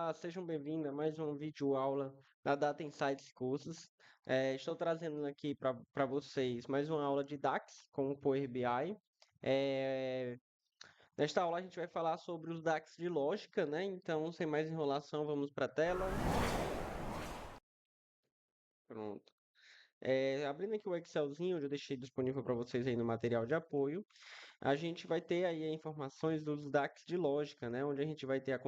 Olá, sejam bem-vindos a mais uma videoaula da Data Insights Cursos. Estou trazendo aqui para vocês mais uma aula de DAX com o Power BI. É, Nesta aula a gente vai falar sobre os DAX de lógica, né? Então, sem mais enrolação, vamos para a tela. Pronto. Abrindo aqui o Excelzinho, eu já deixei disponível para vocês aí no material de apoio. A gente vai ter aí as informações dos DAX de lógica, né? Onde a gente vai ter a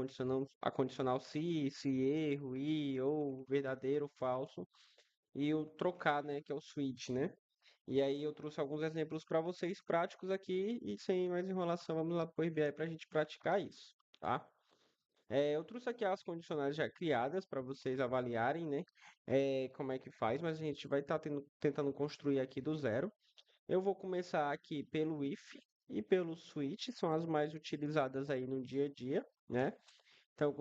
condicional se erro, i, ou verdadeiro, falso, e o trocar, né? Que é o switch, né? E aí eu trouxe alguns exemplos para vocês práticos aqui, e sem mais enrolação, vamos lá para o Power BI para a gente praticar isso, tá? Eu trouxe aqui as condicionais já criadas para vocês avaliarem, né? Como é que faz, mas a gente vai estar tentando construir aqui do zero. Eu vou começar aqui pelo if e pelo switch, são as mais utilizadas aí no dia a dia, né? Então,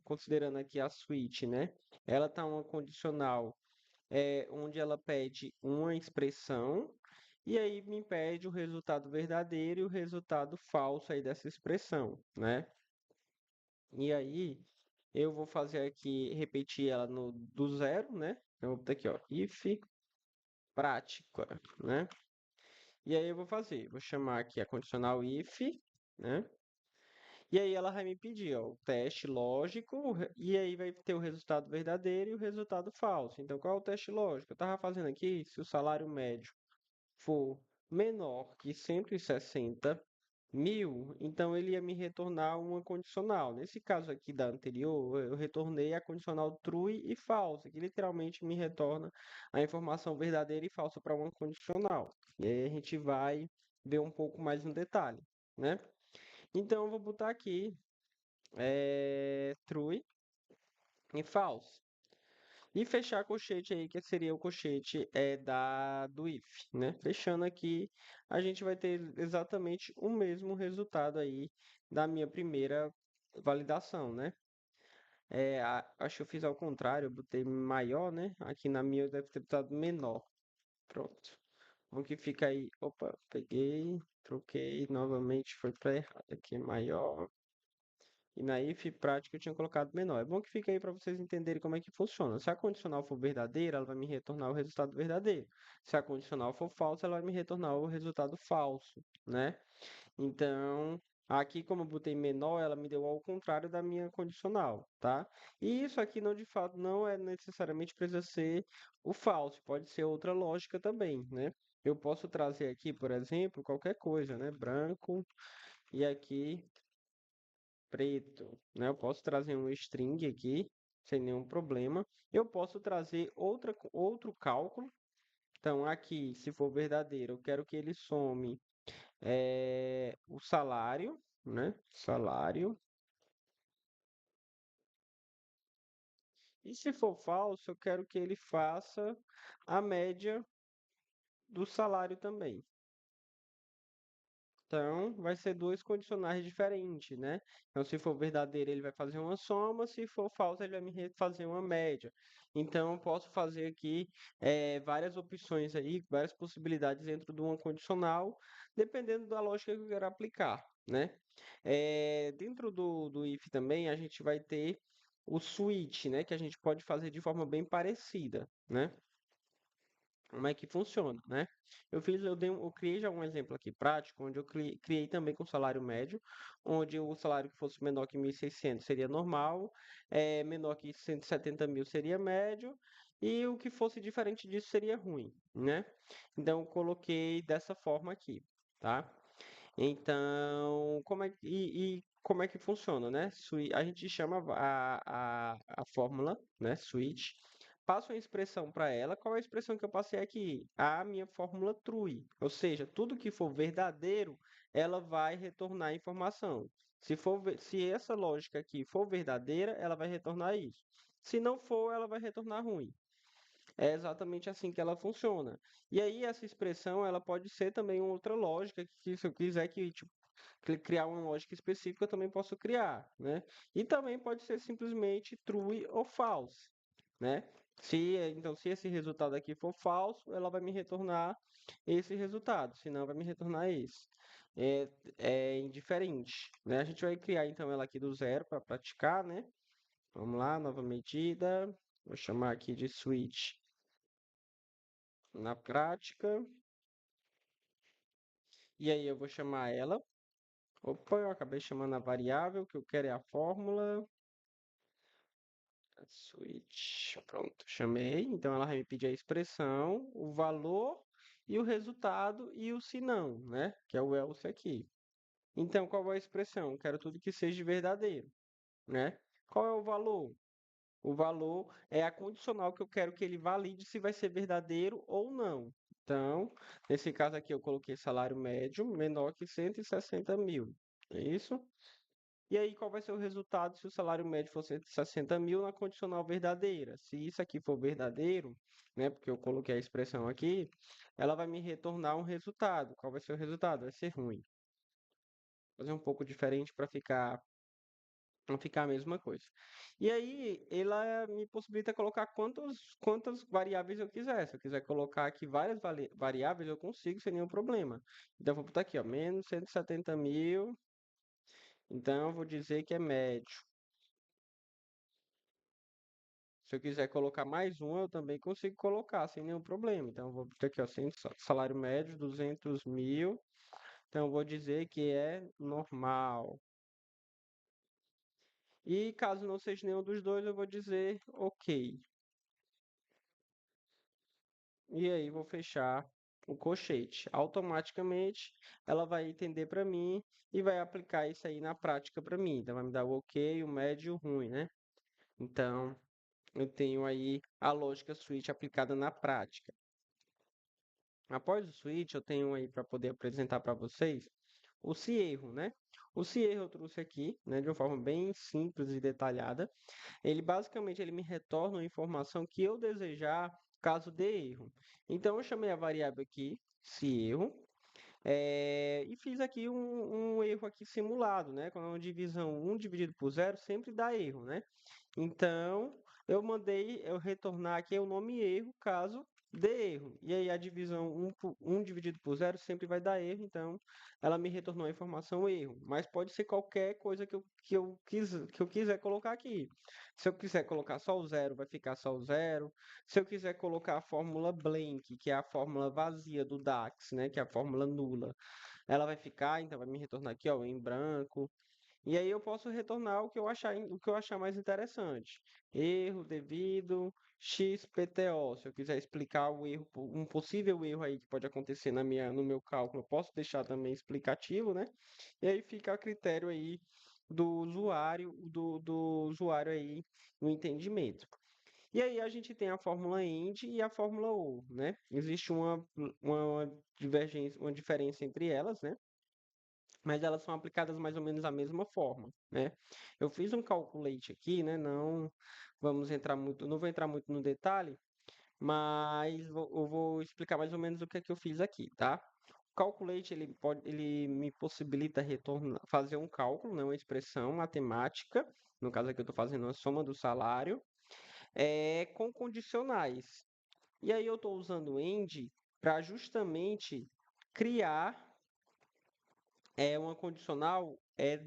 considerando aqui a switch, né? Ela tá uma condicional onde ela pede uma expressão e aí me pede o resultado verdadeiro e o resultado falso aí dessa expressão, né? E aí eu vou fazer aqui, repetir ela no do zero, né? Eu vou botar aqui, ó, if prática, né? E aí eu vou chamar aqui a condicional if, né? E aí ela vai me pedir, ó, o teste lógico, e aí vai ter o resultado verdadeiro e o resultado falso. Então, qual é o teste lógico? Eu estava fazendo aqui, se o salário médio for menor que 160.000, então ele ia me retornar uma condicional. Nesse caso aqui da anterior, eu retornei a condicional true e falsa, que literalmente me retorna a informação verdadeira e falsa para uma condicional. E aí a gente vai ver um pouco mais no detalhe, né? Então eu vou botar aqui true e false. E fechar colchete aí, que seria o colchete do if, né? Fechando aqui, a gente vai ter exatamente o mesmo resultado aí da minha primeira validação, né? Acho que eu fiz ao contrário, eu botei maior, né? Aqui na minha eu deve ter botado menor. Pronto. O que fica aí? Opa, peguei, troquei, novamente foi para errado. Aqui maior. E na if prática eu tinha colocado menor. É bom que fique aí para vocês entenderem como é que funciona. Se a condicional for verdadeira, ela vai me retornar o resultado verdadeiro. Se a condicional for falsa, ela vai me retornar o resultado falso, né? Então, aqui como eu botei menor, ela me deu ao contrário da minha condicional, tá? E isso aqui não de fato não é necessariamente precisa ser o falso, pode ser outra lógica também, né? Eu posso trazer aqui, por exemplo, qualquer coisa, né? Branco e aqui preto, né? Eu posso trazer um string aqui, sem nenhum problema. Eu posso trazer outro cálculo. Então, aqui, se for verdadeiro, eu quero que ele some o salário, né? Salário. E se for falso, eu quero que ele faça a média do salário também. Então, vai ser dois condicionais diferentes, né? Então, se for verdadeiro, ele vai fazer uma soma, se for falso, ele vai fazer uma média. Então, eu posso fazer aqui várias opções aí, várias possibilidades dentro de uma condicional, dependendo da lógica que eu quero aplicar, né? Dentro do if também, a gente vai ter o switch, né? Que a gente pode fazer de forma bem parecida, né? Como é que funciona, né? Eu criei já um exemplo aqui prático, onde eu criei também com salário médio, onde o salário que fosse menor que 1.600 seria normal, menor que 170.000 seria médio, e o que fosse diferente disso seria ruim, né? Então, eu coloquei dessa forma aqui, tá? Então, como é que funciona, né? A gente chama a fórmula, né? Switch. Passo uma expressão para ela. Qual é a expressão que eu passei aqui? A minha fórmula true. Ou seja, tudo que for verdadeiro, ela vai retornar a informação. Se essa lógica aqui for verdadeira, ela vai retornar isso. Se não for, ela vai retornar ruim. É exatamente assim que ela funciona. E aí essa expressão, ela pode ser também uma outra lógica que se eu quiser que tipo, criar uma lógica específica, eu também posso criar, né? E também pode ser simplesmente true ou false, né? Se esse resultado aqui for falso, ela vai me retornar esse resultado, senão vai me retornar esse. É indiferente, né? A gente vai criar então ela aqui do zero para praticar, né? Vamos lá, nova medida. Vou chamar aqui de switch na prática. E aí eu vou chamar ela. Opa, eu acabei chamando a variável que eu quero é a fórmula. Switch. Pronto, chamei. Então ela vai me pedir a expressão, o valor e o resultado e o se não, né? Que é o else aqui. Então, qual é a expressão? Quero tudo que seja verdadeiro, né? Qual é o valor? O valor é a condicional que eu quero que ele valide se vai ser verdadeiro ou não. Então, nesse caso aqui, eu coloquei salário médio menor que 160 mil. É isso? E aí, qual vai ser o resultado se o salário médio for 160 mil na condicional verdadeira? Se isso aqui for verdadeiro, né? Porque eu coloquei a expressão aqui, ela vai me retornar um resultado. Qual vai ser o resultado? Vai ser ruim. Vou fazer um pouco diferente para ficar não ficar a mesma coisa. E aí, ela me possibilita colocar quantas variáveis eu quiser. Se eu quiser colocar aqui várias variáveis, eu consigo sem nenhum problema. Então, eu vou botar aqui, ó, menos 170 mil. Então, eu vou dizer que é médio. Se eu quiser colocar mais um, eu também consigo colocar sem nenhum problema. Então, eu vou botar aqui, ó, salário médio, 200 mil. Então, eu vou dizer que é normal. E caso não seja nenhum dos dois, eu vou dizer ok. E aí vou fechar o colchete. Automaticamente ela vai entender para mim e vai aplicar isso aí na prática para mim. Então vai me dar o ok, o médio e o ruim, né? Então eu tenho aí a lógica switch aplicada na prática. Após o switch, eu tenho aí para poder apresentar para vocês o se erro, né? O se erro eu trouxe aqui, né, de uma forma bem simples e detalhada. Ele basicamente ele me retorna a informação que eu desejar caso dê erro. Então eu chamei a variável aqui, se erro, e fiz aqui um erro aqui simulado, né? Quando é uma divisão 1 dividido por 0 sempre dá erro, né? Então, eu retornar aqui o nome erro caso dê erro. E aí a divisão 1 dividido por 0 sempre vai dar erro, então ela me retornou a informação erro. Mas pode ser qualquer coisa que eu quiser colocar aqui. Se eu quiser colocar só o zero, vai ficar só o zero. Se eu quiser colocar a fórmula blank, que é a fórmula vazia do DAX, né, que é a fórmula nula, ela vai ficar, então vai me retornar aqui, ó, em branco. E aí eu posso retornar o que eu achar mais interessante. Erro devido XPTO. Se eu quiser explicar o erro, um possível erro aí que pode acontecer no meu cálculo, eu posso deixar também explicativo, né? E aí fica a critério aí do usuário aí no entendimento. E aí a gente tem a fórmula END e a fórmula OR, né? Existe uma divergência, uma diferença entre elas, né? Mas elas são aplicadas mais ou menos da mesma forma, né? Eu fiz um calculate aqui, né? Não vou entrar muito no detalhe, mas eu vou explicar mais ou menos o que é que eu fiz aqui, tá? O calculate ele me possibilita fazer um cálculo, né? Uma expressão matemática. No caso aqui eu estou fazendo uma soma do salário, com condicionais. E aí eu estou usando o end para justamente criar uma condicional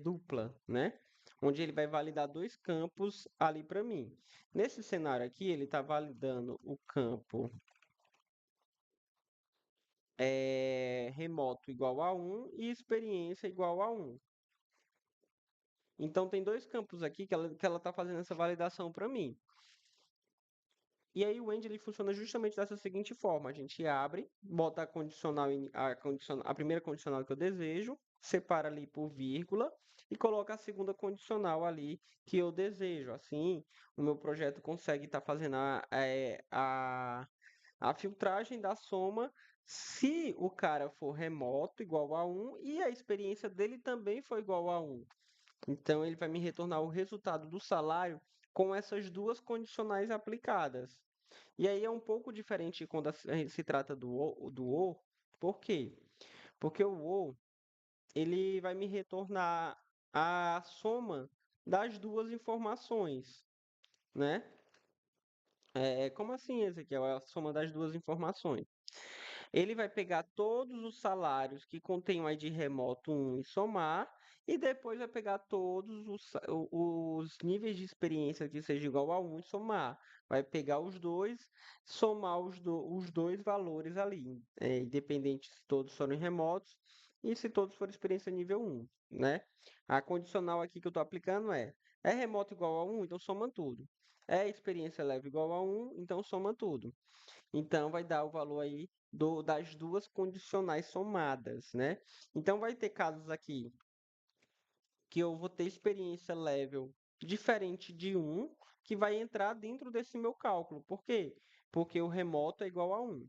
dupla, né? Onde ele vai validar dois campos ali para mim. Nesse cenário aqui, ele está validando o campo remoto igual a 1 e experiência igual a 1. Então, tem dois campos aqui que ela está fazendo essa validação para mim. E aí o end ele funciona justamente dessa seguinte forma: a gente abre, bota a condicional, a primeira condicional que eu desejo, separa ali por vírgula e coloca a segunda condicional ali que eu desejo. Assim, o meu projeto consegue estar fazendo a filtragem da soma se o cara for remoto igual a 1 e a experiência dele também for igual a 1. Então, ele vai me retornar o resultado do salário com essas duas condicionais aplicadas. E aí é um pouco diferente quando se trata do O. Por quê? Porque o O, ele vai me retornar a soma das duas informações, né? Como assim, Ezequiel? É a soma das duas informações. Ele vai pegar todos os salários que contêm o ID remoto 1 e somar, E depois vai pegar todos os níveis de experiência que seja igual a um e somar. Vai pegar os dois, somar os dois valores ali, independente se todos forem remotos e se todos forem experiência nível um, né? A condicional aqui que eu estou aplicando é remoto igual a um, então soma tudo. É experiência leve igual a um, então soma tudo. Então vai dar o valor aí das duas condicionais somadas, né? Então vai ter casos aqui que eu vou ter experiência level diferente de um que vai entrar dentro desse meu cálculo. Por quê? Porque o remoto é igual a um.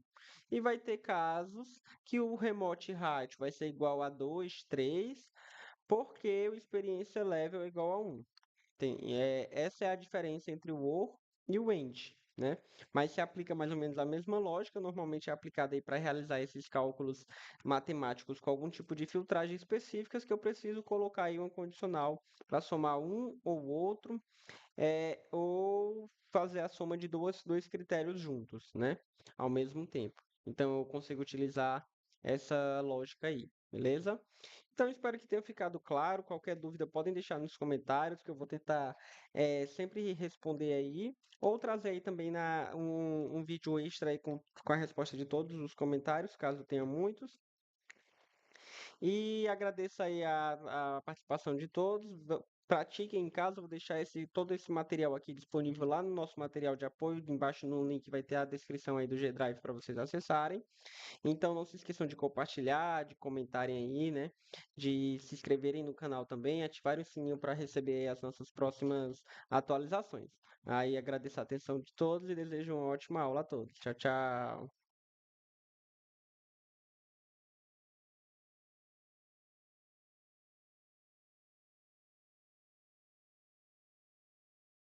E vai ter casos que o remote height vai ser igual a 2, 3, porque o experiência level é igual a um. Essa é a diferença entre o or e o end, né? Mas se aplica mais ou menos a mesma lógica, normalmente é aplicada aí para realizar esses cálculos matemáticos com algum tipo de filtragem específicas que eu preciso colocar aí uma condicional para somar um ou outro, ou fazer a soma de dois critérios juntos, né? Ao mesmo tempo. Então eu consigo utilizar essa lógica aí, beleza? Então, espero que tenha ficado claro. Qualquer dúvida, podem deixar nos comentários, que eu vou tentar sempre responder aí. Ou trazer aí também um vídeo extra aí com a resposta de todos os comentários, caso tenha muitos. E agradeço aí a participação de todos. Pratiquem em casa, vou deixar todo esse material aqui disponível lá no nosso material de apoio. Embaixo no link vai ter a descrição aí do G-Drive para vocês acessarem. Então não se esqueçam de compartilhar, de comentarem aí, né? De se inscreverem no canal também, ativarem o sininho para receber as nossas próximas atualizações. Aí agradeço a atenção de todos e desejo uma ótima aula a todos. Tchau, tchau.